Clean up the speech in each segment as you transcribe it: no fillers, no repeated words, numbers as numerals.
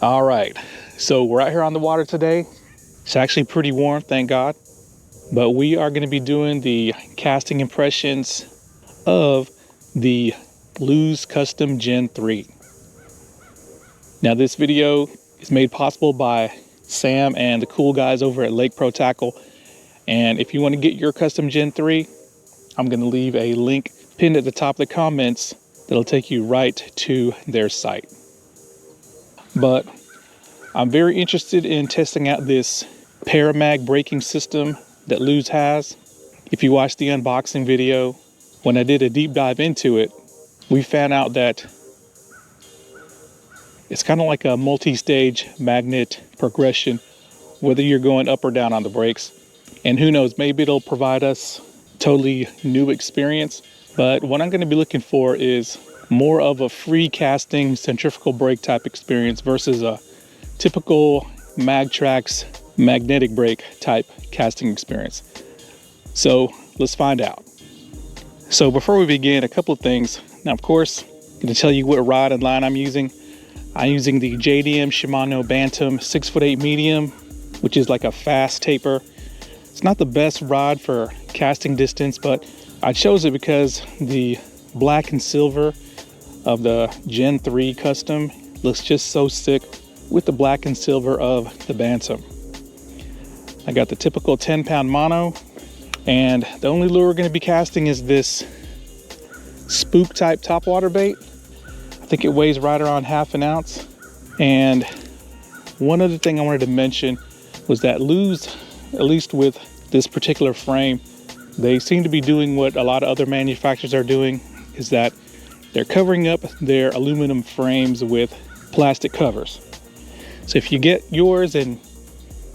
All right, so we're out here on the water today. It's actually pretty warm, thank God. But we are going to be doing the casting impressions of the Lews Custom Gen 3. Now this video is made possible by Sam and the cool guys over at Lake Pro Tackle. And if you want to get your custom Gen 3, I'm going to leave a link pinned at the top of the comments that'll take you right to their site. But I'm very interested in testing out this Paramag braking system that Lews has. If you watched the unboxing video, when I did a deep dive into it, we found out that it's kind of like a multi-stage magnet progression, whether you're going up or down on the brakes. And who knows, maybe it'll provide us a totally new experience. But what I'm going to be looking for is more of a free casting centrifugal brake type experience versus a typical Magtrax magnetic brake type casting experience. So let's find out. So before we begin, a couple of things. Now, of course, I'm going to tell you what rod and line I'm using. I'm using the JDM SHIMANO BANTAM 6'8" medium, which is like a fast taper. It's not the best rod for casting distance, but I chose it because the black and silver of the Gen 3 Custom looks just so sick with the black and silver of the Bantam. I got the typical 10-pound mono, and the only lure we're going to be casting is this spook type topwater bait. I think it weighs right around ½ an ounce. And one other thing I wanted to mention was that Lews, at least with this particular frame, they seem to be doing what a lot of other manufacturers are doing, is that they're covering up their aluminum frames with plastic covers. So if you get yours and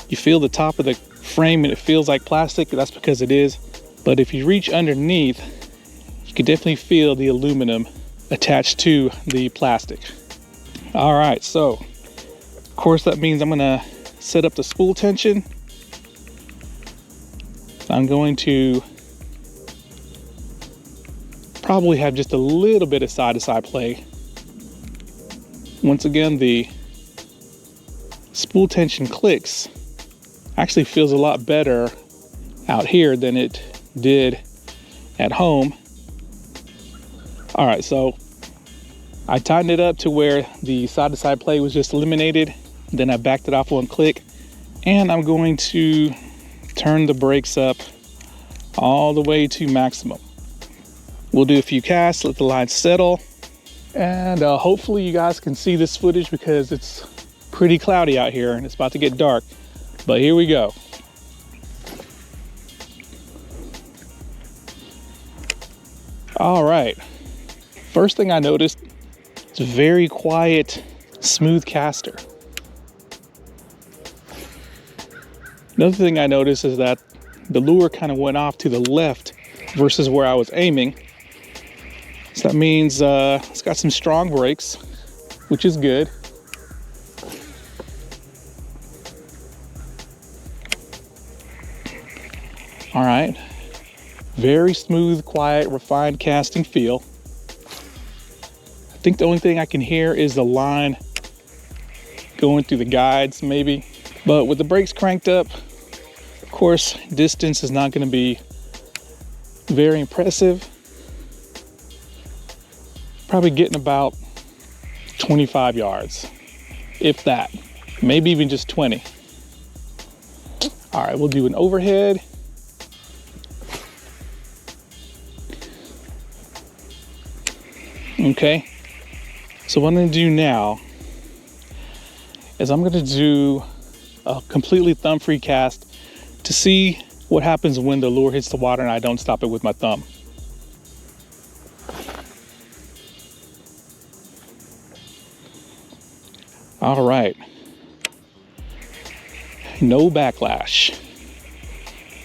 you feel the top of the frame and it feels like plastic, that's because it is. But if you reach underneath, you can definitely feel the aluminum attached to the plastic. All right, so of course that means I'm gonna set up the spool tension. I'm going to probably have just a little bit of side-to-side play. Once again, the spool tension clicks actually feels a lot better out here than it did at home. All right, so I tightened it up to where the side-to-side play was just eliminated. Then I backed it off one click, and I'm going to turn the brakes up all the way to maximum. We'll do a few casts, let the line settle, and hopefully you guys can see this footage because it's pretty cloudy out here and it's about to get dark. But here we go. All right. First thing I noticed, it's a very quiet, smooth caster. Another thing I noticed is that the lure kind of went off to the left versus where I was aiming. So that means it's got some strong brakes, which is good. All right, very smooth, quiet, refined casting feel. I think the only thing I can hear is the line going through the guides maybe. But with the brakes cranked up, of course, distance is not going to be very impressive. Probably getting about 25 yards, if that, maybe even just 20. All right, we'll do an overhead. Okay, so what I'm going to do now is I'm going to do a completely thumb-free cast to see what happens when the lure hits the water and I don't stop it with my thumb. All right, no backlash.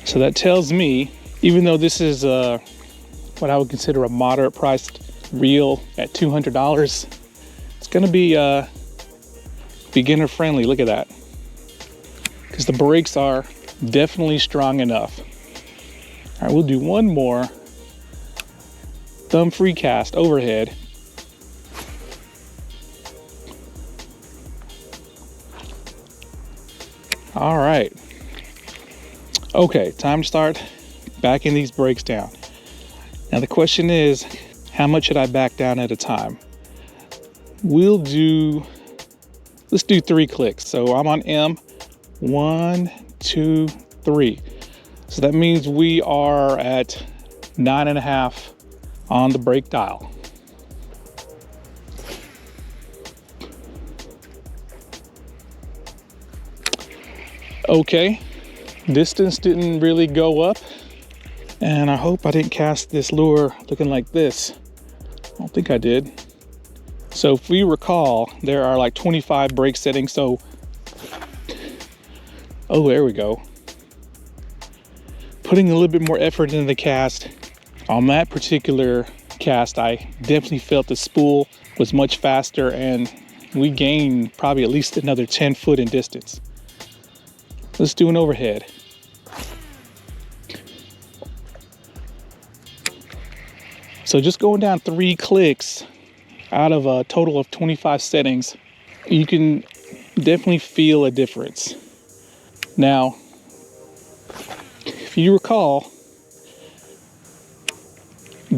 So that tells me, even though this is what I would consider a moderate priced reel at $200, it's gonna be beginner friendly. Look at that, because the brakes are definitely strong enough. All right, we'll do one more thumb free cast overhead. All right. Okay, time to start backing these brakes down. Now the question is, how much should I back down at a time? Let's do 3 clicks. So I'm on M, 1, 2, 3. So that means we are at 9.5 on the brake dial. Okay, distance didn't really go up, and I hope I didn't cast this lure looking like this. I don't think I did. So if we recall, there are like 25 brake settings, so oh, there we go. Putting a little bit more effort into the cast. On that particular cast, I definitely felt the spool was much faster, and we gained probably at least another 10 foot in distance. Let's do an overhead. So just going down 3 clicks out of a total of 25 settings, you can definitely feel a difference. Now, if you recall,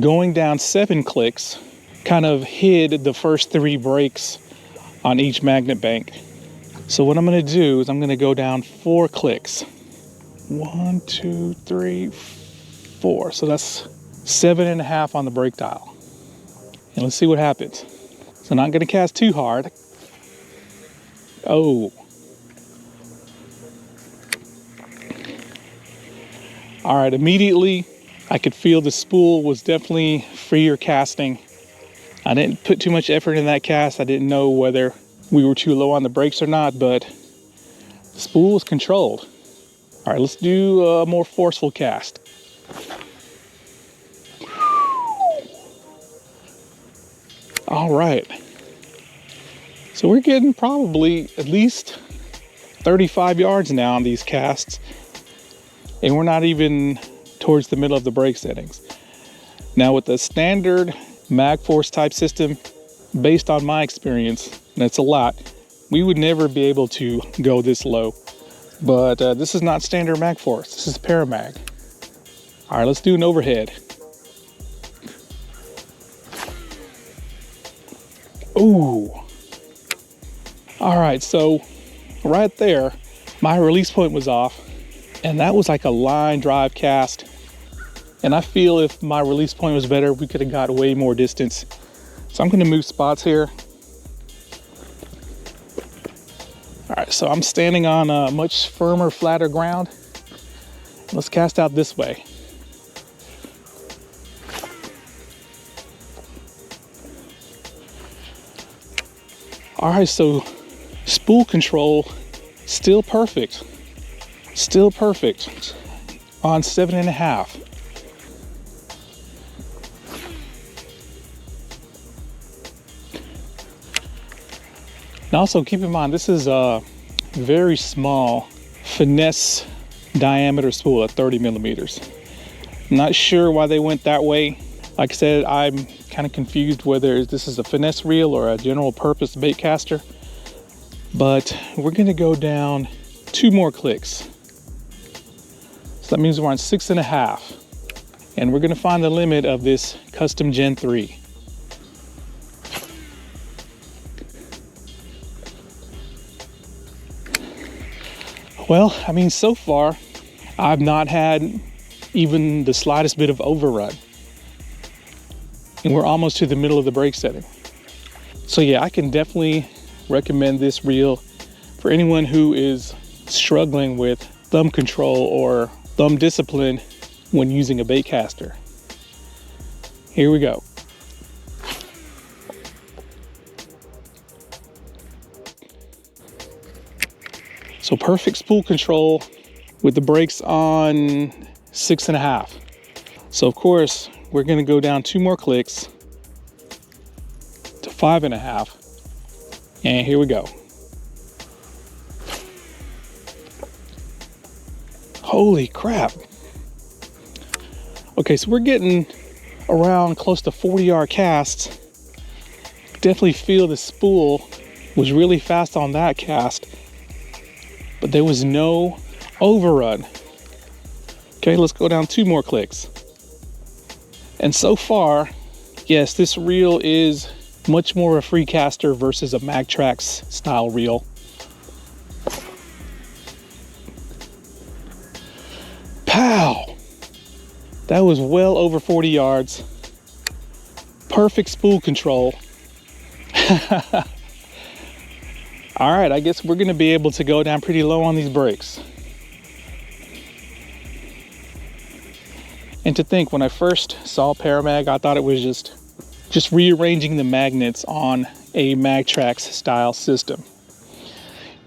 going down 7 clicks kind of hid the first 3 brakes on each magnet bank. So what I'm going to do is I'm going to go down 4 clicks. 1, 2, 3, 4. So that's 7.5 on the brake dial. And let's see what happens. So not going to cast too hard. Oh. All right, immediately I could feel the spool was definitely freer casting. I didn't put too much effort in that cast. I didn't know whether we were too low on the brakes or not, but the spool was controlled. All right, let's do a more forceful cast. All right. So we're getting probably at least 35 yards now on these casts, and we're not even towards the middle of the brake settings. Now with the standard MagForce type system, based on my experience, and it's a lot, we would never be able to go this low. But this is not standard MagForce, this is Paramag. All right, let's do an overhead. Ooh. All right, so right there, my release point was off, and that was like a line drive cast. And I feel if my release point was better, we could have got way more distance. So I'm gonna move spots here. All right, so I'm standing on a much firmer, flatter ground. Let's cast out this way. All right, so spool control, still perfect. Still perfect on 7.5. And also keep in mind, this is a very small finesse diameter spool at 30 millimeters. Not sure why they went that way. Like I said, I'm kind of confused whether this is a finesse reel or a general purpose bait caster. But we're gonna go down 2 more clicks. So that means we're on 6.5. And we're gonna find the limit of this custom Gen 3. Well, I mean, so far, I've not had even the slightest bit of overrun. And we're almost to the middle of the brake setting. So yeah, I can definitely recommend this reel for anyone who is struggling with thumb control or thumb discipline when using a bait caster. Here we go. So perfect spool control with the brakes on 6.5. So of course, we're gonna go down 2 more clicks to 5.5. And here we go. Holy crap. Okay, so we're getting around close to 40-yard casts. Definitely feel the spool was really fast on that cast. but there was no overrun. Okay, let's go down 2 more clicks. And so far, yes, this reel is much more a free caster versus a Magtrax style reel. Pow! That was well over 40 yards. Perfect spool control. All right, I guess we're gonna be able to go down pretty low on these brakes. And to think, when I first saw Paramag, I thought it was just rearranging the magnets on a Magtrax style system.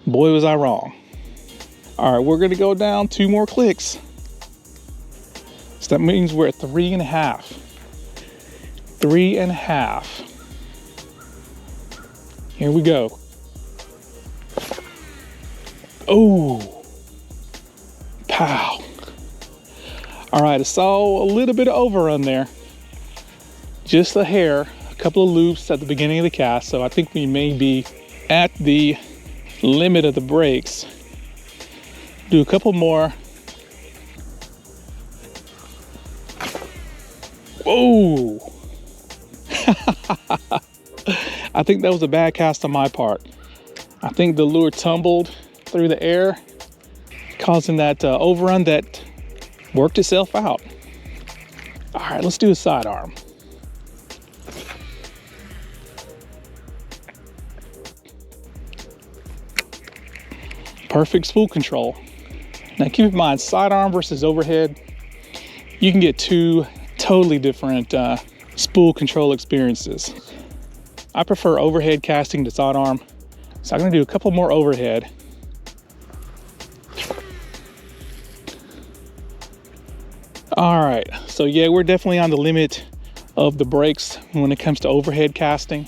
Boy, was I wrong. All right, we're gonna go down 2 more clicks. So that means we're at 3.5. 3.5. Here we go. Oh, pow. All right, I saw a little bit of overrun there. Just a hair, a couple of loops at the beginning of the cast, so I think we may be at the limit of the brakes. Do a couple more. Whoa! I think that was a bad cast on my part. I think the lure tumbled through the air, causing that overrun that worked itself out. All right, let's do a sidearm. Perfect spool control. Now keep in mind, sidearm versus overhead, you can get 2 totally different spool control experiences. I prefer overhead casting to sidearm, so I'm gonna do a couple more overhead. All right, so yeah, we're definitely on the limit of the brakes when it comes to overhead casting,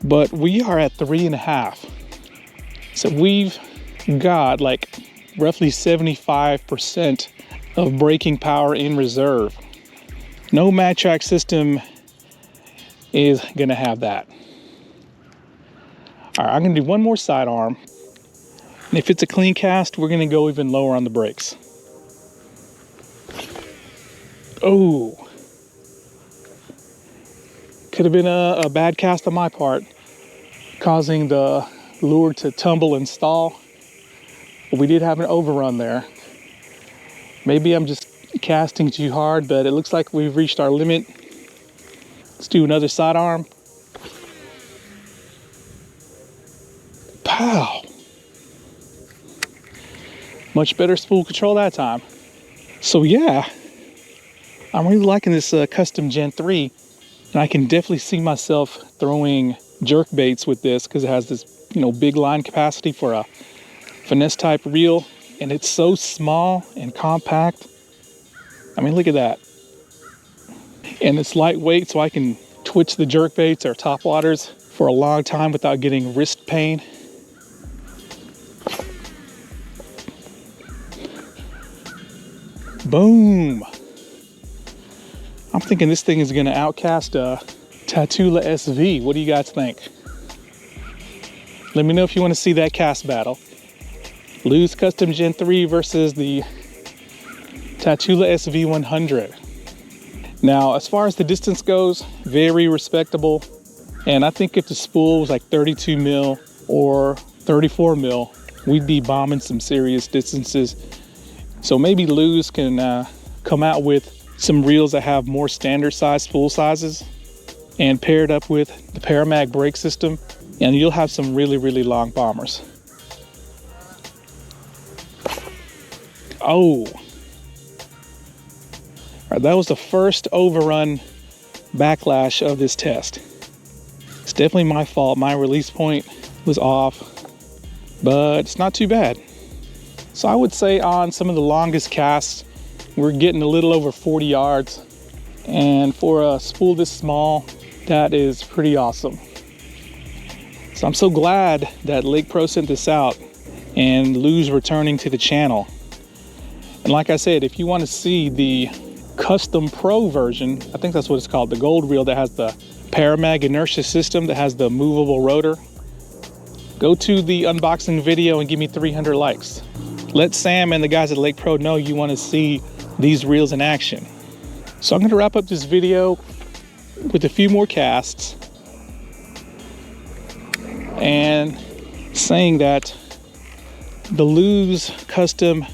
but we are at 3.5. So we've got like roughly 75% of braking power in reserve. No Magtrax system is gonna have that. All right, I'm gonna do 1 more sidearm. And if it's a clean cast, we're gonna go even lower on the brakes. Oh, could have been a bad cast on my part, causing the lure to tumble and stall. But we did have an overrun there. Maybe I'm just casting too hard, but it looks like we've reached our limit. Let's do another sidearm. Pow! Much better spool control that time. So yeah, I'm really liking this Custom Gen 3, and I can definitely see myself throwing jerk baits with this because it has this, big line capacity for a finesse type reel, and it's so small and compact. I mean, look at that. And it's lightweight, so I can twitch the jerk baits or top waters for a long time without getting wrist pain. Boom! I'm thinking this thing is gonna outcast a TATULA SV. What do you guys think? Let me know if you want to see that cast battle. Lews Custom Gen 3 versus the TATULA SV100. Now, as far as the distance goes, very respectable. And I think if the spool was like 32 mil or 34 mil, we'd be bombing some serious distances. So maybe Lews can come out with some reels that have more standard size spool sizes and pair it up with the Paramag brake system, and you'll have some really, really long bombers. Oh, right, that was the first overrun backlash of this test. It's definitely my fault. My release point was off, but it's not too bad. So I would say on some of the longest casts, we're getting a little over 40 yards. And for a spool this small, that is pretty awesome. So I'm so glad that Lake Pro sent this out and Lews returning to the channel. And like I said, if you want to see the custom pro version, I think that's what it's called, the gold reel that has the Paramag inertia system that has the movable rotor, go to the unboxing video and give me 300 likes. Let Sam and the guys at Lake Pro know you want to see these reels in action. So I'm going to wrap up this video with a few more casts and saying that the Lews Custom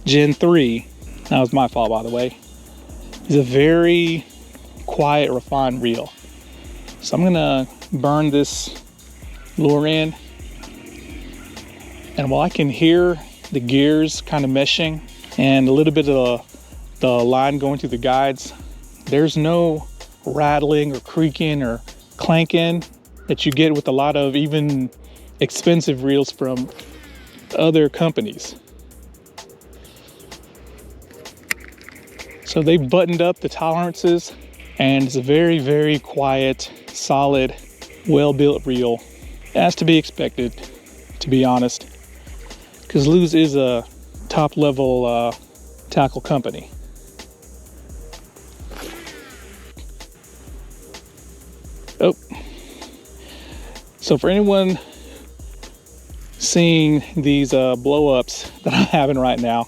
Gen 3, that was my fault by the way, is a very quiet, refined reel. So I'm gonna burn this lure in, and while I can hear the gears kind of meshing and a little bit of the line going through the guides, there's no rattling or creaking or clanking that you get with a lot of even expensive reels from other companies. So they buttoned up the tolerances, and it's a very, very quiet, solid, well-built reel, as to be expected, to be honest, because Lews is a top-level tackle company. Oh, so for anyone seeing these blow-ups that I'm having right now,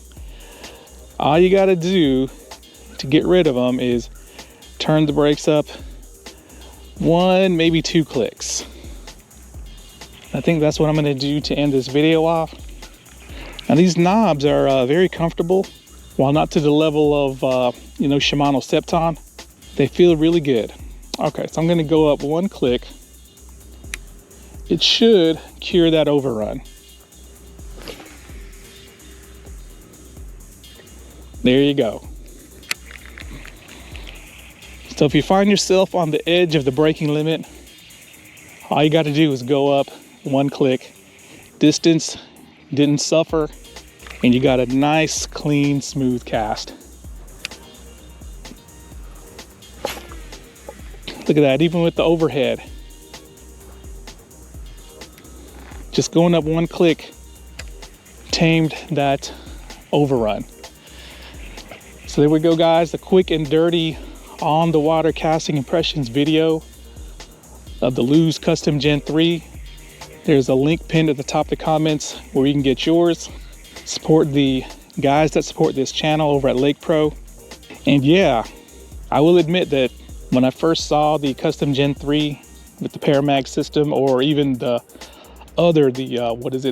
all you got to do to get rid of them is turn the brakes up 1, maybe 2 clicks. I think that's what I'm going to do to end this video off. Now these knobs are very comfortable, while not to the level of Shimano Septon. They feel really good. Okay, so I'm going to go up 1 click. It should cure that overrun. There you go. So if you find yourself on the edge of the braking limit, all you got to do is go up 1 click. Distance didn't suffer, and you got a nice, clean, smooth cast. Look at that, even with the overhead. Just going up 1 click tamed that overrun. So there we go, guys, the quick and dirty on the water casting impressions video of the Lews Custom Gen 3. There's a link pinned at the top of the comments where you can get yours. Support the guys that support this channel over at Lake Pro. And yeah, I will admit that when I first saw the Custom Gen 3 with the Paramag system, or even the other, the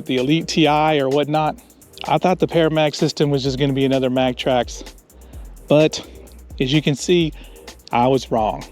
Elite TI or whatnot, I thought the Paramag system was just going to be another Mag Trax. But as you can see, I was wrong.